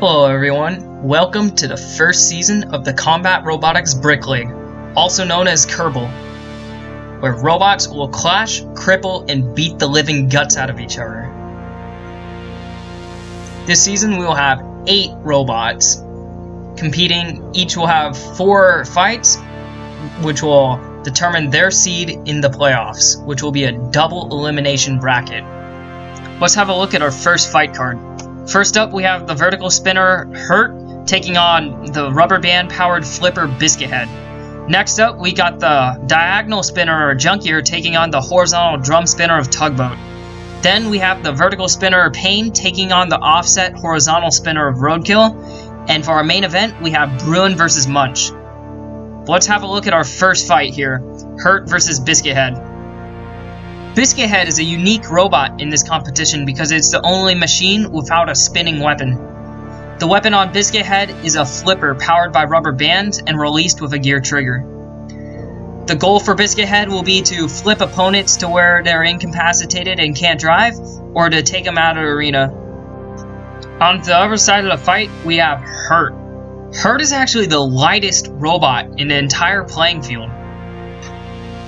Hello everyone, welcome to the first season of the Combat Robotics Brick League, also known as CRBL, where robots will clash, cripple, and beat the living guts out of each other. This season we will have 8 robots competing. Each will have 4 fights, which will determine their seed in the playoffs, which will be a double elimination bracket. Let's have a look at our first fight card. First up, we have the vertical spinner Hurt taking on the rubber band powered flipper Biscuit Head. Next up, we got the diagonal spinner Junkier taking on the horizontal drum spinner of Tugboat. Then we have the vertical spinner Pain taking on the offset horizontal spinner of Roadkill. And for our main event, we have Bruin versus Munch. Let's have a look at our first fight here, Hurt versus Biscuit Head. Biscuit Head is a unique robot in this competition because it's the only machine without a spinning weapon. The weapon on Biscuit Head is a flipper powered by rubber bands and released with a gear trigger. The goal for Biscuit Head will be to flip opponents to where they're incapacitated and can't drive, or to take them out of the arena. On the other side of the fight, we have Hurt. Hurt is actually the lightest robot in the entire playing field.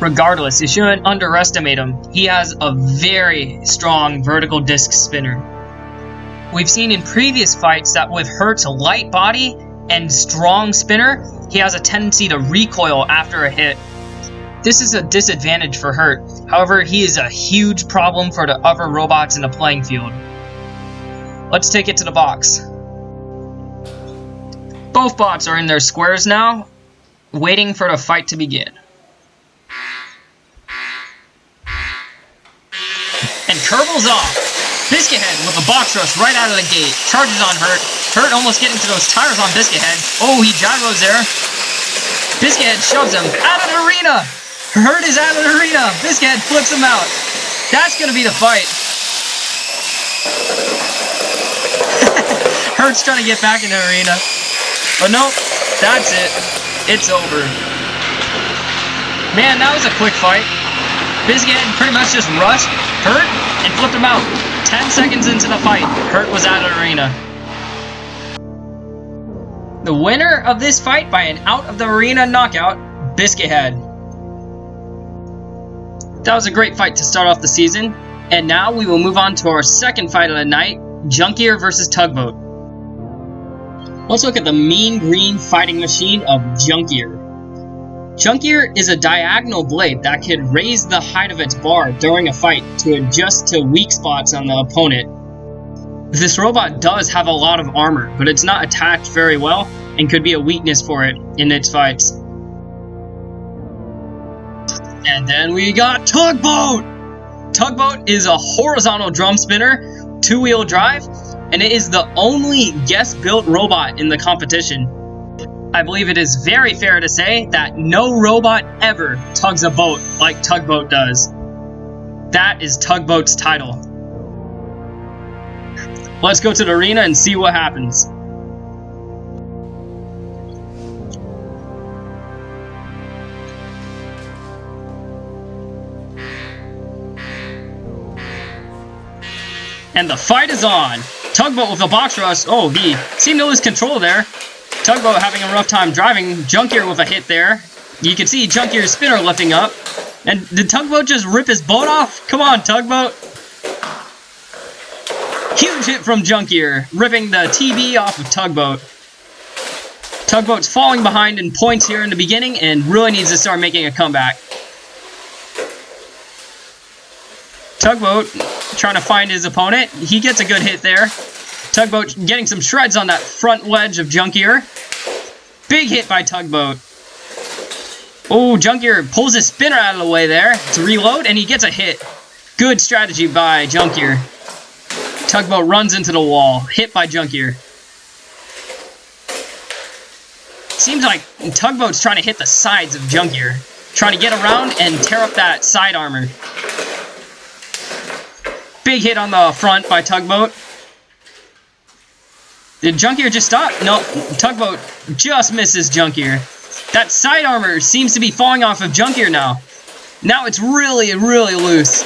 Regardless, you shouldn't underestimate him. He has a very strong vertical disc spinner. We've seen in previous fights that with Hurt's light body and strong spinner, he has a tendency to recoil after a hit. This is a disadvantage for Hurt. However, he is a huge problem for the other robots in the playing field. Let's take it to the box. Both bots are in their squares now, waiting for the fight to begin. And Kerbals off. Biscuit Head with a box rush right out of the gate. Charges on Hurt. Hurt almost getting to those tires on Biscuit Head. Oh, he gyros there. Biscuit Head shoves him out of the arena. Hurt is out of the arena. Biscuit Head flips him out. That's going to be the fight. Hurt's trying to get back in the arena. But nope, that's it. It's over. Man, that was a quick fight. Biscuit Head pretty much just rushed Hurt and flipped him out. 10 seconds into the fight, Hurt was out of the arena. The winner of this fight by an out of the arena knockout, Biscuit Head. That was a great fight to start off the season, and now we will move on to our second fight of the night, Junkier versus Tugboat. Let's look at the mean green fighting machine of Junkier. Junkier is a diagonal blade that can raise the height of its bar during a fight to adjust to weak spots on the opponent. This robot does have a lot of armor, but it's not attached very well and could be a weakness for it in its fights. And then we got Tugboat! Tugboat is a horizontal drum spinner, 2-wheel drive, and it is the only guest-built robot in the competition. I believe it is very fair to say that no robot ever tugs a boat like Tugboat does. That is Tugboat's title. Let's go to the arena and see what happens. And the fight is on. Tugboat with a box rush. Oh, he seemed to lose control there. Tugboat having a rough time driving. Junkier with a hit there. You can see Junkier's spinner lifting up. And did Tugboat just rip his boat off? Come on, Tugboat. Huge hit from Junkier, ripping the TB off of Tugboat. Tugboat's falling behind in points here in the beginning and really needs to start making a comeback. Tugboat trying to find his opponent. He gets a good hit there. Tugboat getting some shreds on that front wedge of Junkier. Big hit by Tugboat. Oh, Junkier pulls his spinner out of the way there to reload, and he gets a hit. Good strategy by Junkier. Tugboat runs into the wall, hit by Junkier. Seems like Tugboat's trying to hit the sides of Junkier, trying to get around and tear up that side armor. Big hit on the front by Tugboat. Did Junkier just stop? No, Tugboat just misses Junkier. That side armor seems to be falling off of Junkier now. Now it's really, really loose.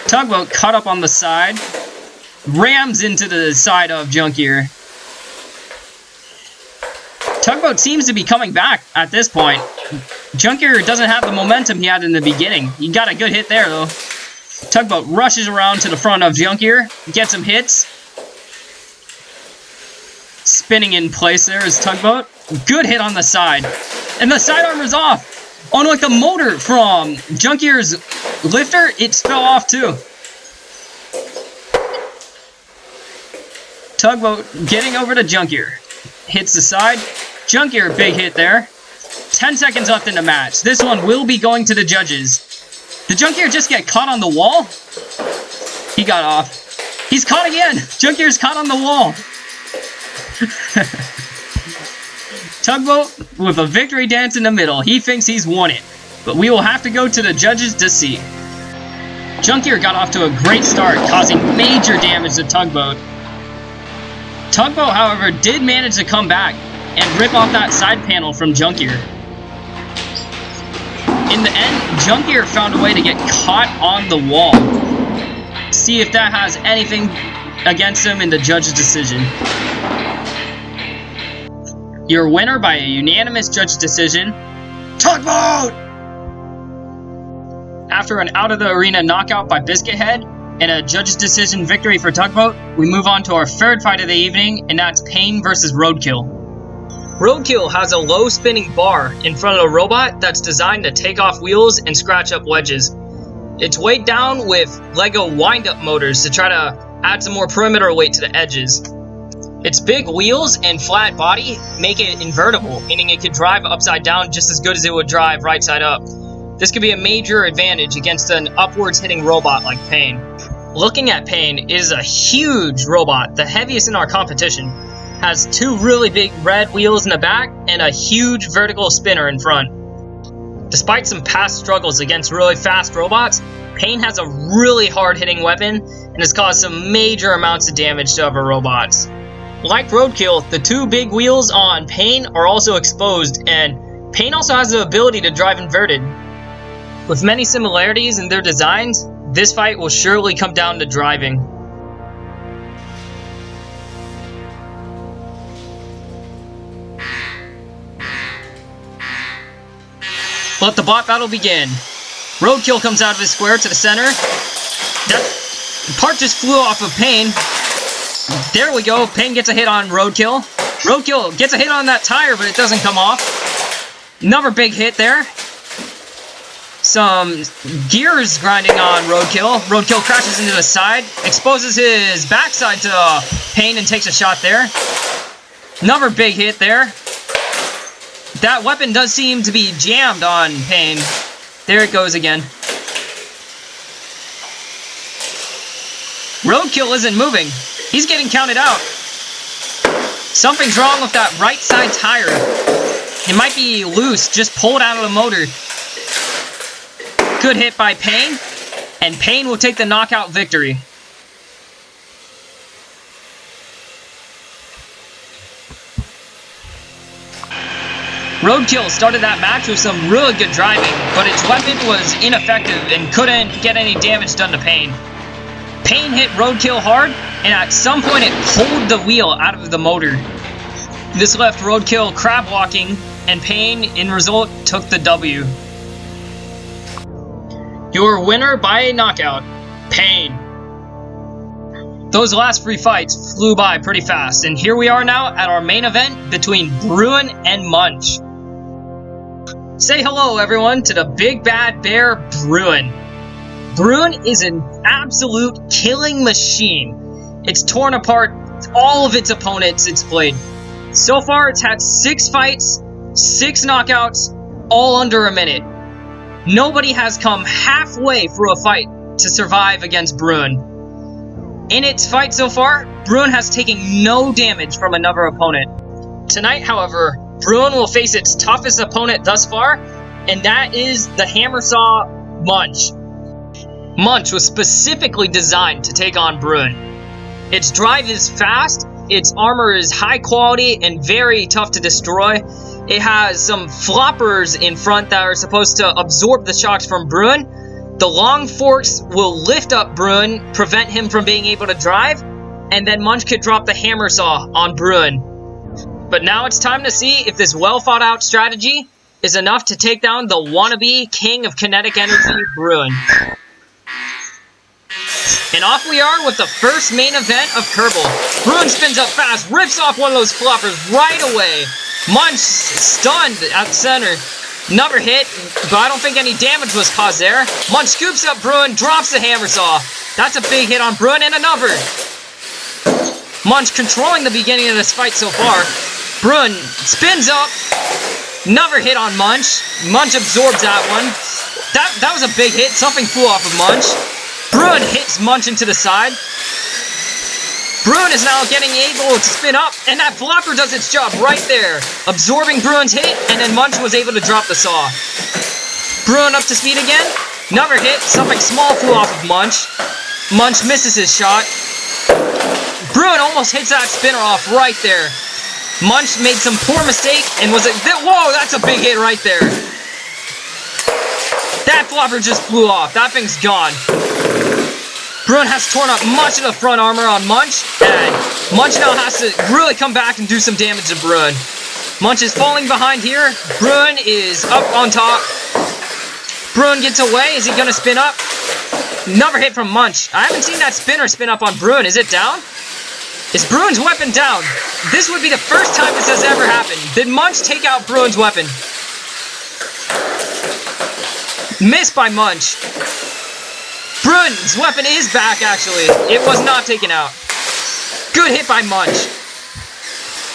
Tugboat cut up on the side. Rams into the side of Junkier. Tugboat seems to be coming back at this point. Junkier doesn't have the momentum he had in the beginning. He got a good hit there, though. Tugboat rushes around to the front of Junkier, gets some hits. Spinning in place there is Tugboat. Good hit on the side. And the side armor's off. Oh, no, like the motor from Junkier's lifter, it fell off too. Tugboat getting over to Junkier. Hits the side. Junkier, big hit there. 10 seconds left in the match. This one will be going to the judges. Did Junkier just get caught on the wall? He got off. He's caught again. Junkier's caught on the wall. Tugboat with a victory dance in the middle. He thinks he's won it. But we will have to go to the judges to see. Junkier got off to a great start, causing major damage to Tugboat. Tugboat, however, did manage to come back and rip off that side panel from Junkier. In the end, Junkier found a way to get caught on the wall. See if that has anything against him in the judge's decision. Your winner by a unanimous judge decision, Tugboat! After an out-of-the-arena knockout by Biscuithead and a judge's decision victory for Tugboat, we move on to our third fight of the evening, and that's Pain versus Roadkill. Roadkill has a low spinning bar in front of the robot that's designed to take off wheels and scratch up wedges. It's weighed down with LEGO wind-up motors to try to add some more perimeter weight to the edges. Its big wheels and flat body make it invertible, meaning it could drive upside down just as good as it would drive right side up. This could be a major advantage against an upwards hitting robot like Pain. Looking at Pain, it is a huge robot, the heaviest in our competition. Has two really big red wheels in the back and a huge vertical spinner in front. Despite some past struggles against really fast robots, Pain has a really hard-hitting weapon and has caused some major amounts of damage to other robots. Like Roadkill, the two big wheels on Pain are also exposed, and Pain also has the ability to drive inverted. With many similarities in their designs, this fight will surely come down to driving. Let the bot battle begin. Roadkill comes out of his square to the center. That part just flew off of Pain. There we go. Pain gets a hit on Roadkill. Roadkill gets a hit on that tire, but it doesn't come off. Another big hit there. Some gears grinding on Roadkill. Roadkill crashes into the side, exposes his backside to Pain and takes a shot there. Another big hit there. That weapon does seem to be jammed on Pain. There it goes again. Roadkill isn't moving. He's getting counted out. Something's wrong with that right side tire. It might be loose, just pulled out of the motor. Good hit by Pain, and Pain will take the knockout victory. Roadkill started that match with some really good driving, but its weapon was ineffective and couldn't get any damage done to Pain. Pain hit Roadkill hard, and at some point it pulled the wheel out of the motor. This left Roadkill crab walking, and Pain, in result, took the W. Your winner by a knockout, Pain. Those last three fights flew by pretty fast, and here we are now at our main event between Bruin and Munch. Say hello, everyone, to the big bad bear, Bruin. Bruin is an absolute killing machine. It's torn apart all of its opponents it's played. So far, it's had 6 fights, 6 knockouts, all under a minute. Nobody has come halfway through a fight to survive against Bruin. In its fight so far, Bruin has taken no damage from another opponent. Tonight, however, Bruin will face its toughest opponent thus far, and that is the hammer saw Munch. Munch was specifically designed to take on Bruin. Its drive is fast, its armor is high quality and very tough to destroy. It has some floppers in front that are supposed to absorb the shocks from Bruin. The long forks will lift up Bruin, prevent him from being able to drive, and then Munch could drop the hammer saw on Bruin. But now it's time to see if this well thought out strategy is enough to take down the wannabe king of kinetic energy, Bruin. And off we are with the first main event of Kerbal. Bruin spins up fast, rips off one of those floppers right away. Munch stunned at center. Another hit, but I don't think any damage was caused there. Munch scoops up Bruin, drops the hammer saw. That's a big hit on Bruin, and another. Munch controlling the beginning of this fight so far. Bruin spins up. Another hit on Munch. Munch absorbs that one. That was a big hit. Something flew off of Munch. Bruin hits Munch into the side. Bruin is now getting able to spin up, and that flopper does its job right there, absorbing Bruin's hit, and then Munch was able to drop the saw. Bruin up to speed again. Another hit. Something small flew off of Munch. Munch misses his shot. Bruin almost hits that spinner off right there. Munch made some poor mistake and was like, whoa, that's a big hit right there. That flopper just flew off. That thing's gone. Bruin has torn up much of the front armor on Munch, and Munch now has to really come back and do some damage to Bruin. Munch is falling behind here. Bruin is up on top. Bruin gets away. Is he going to spin up? Another hit from Munch. I haven't seen that spinner spin up on Bruin. Is it down? Is Bruin's weapon down? This would be the first time this has ever happened. Did Munch take out Bruin's weapon? Missed by Munch. Bruin's weapon is back, actually. It was not taken out. Good hit by Munch.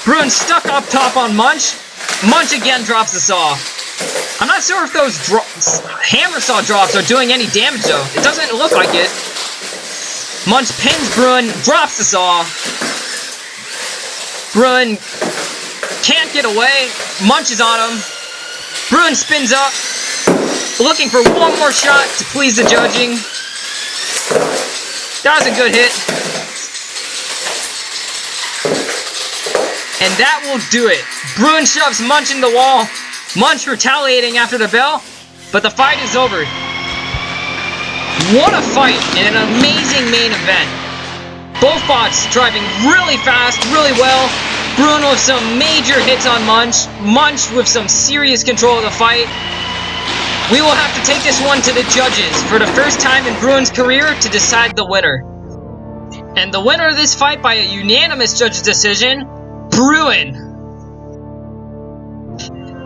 Bruin stuck up top on Munch. Munch again drops the saw. I'm not sure if those hammer saw drops are doing any damage, though. It doesn't look like it. Munch pins Bruin, drops the saw. Bruin can't get away. Munch is on him. Bruin spins up, looking for one more shot to please the judging. That was a good hit. And that will do it. Bruin shoves Munch in the wall. Munch retaliating after the bell, but the fight is over. What a fight and an amazing main event. Both bots driving really fast, really well. Bruin with some major hits on Munch. Munch with some serious control of the fight. We will have to take this one to the judges for the first time in Bruin's career to decide the winner. And the winner of this fight by a unanimous judge's decision, Bruin.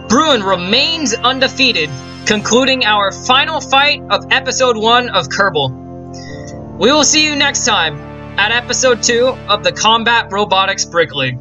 Bruin remains undefeated, concluding our final fight of Episode 1 of Kerbal. We will see you next time at Episode 2 of the Combat Robotics Brick League.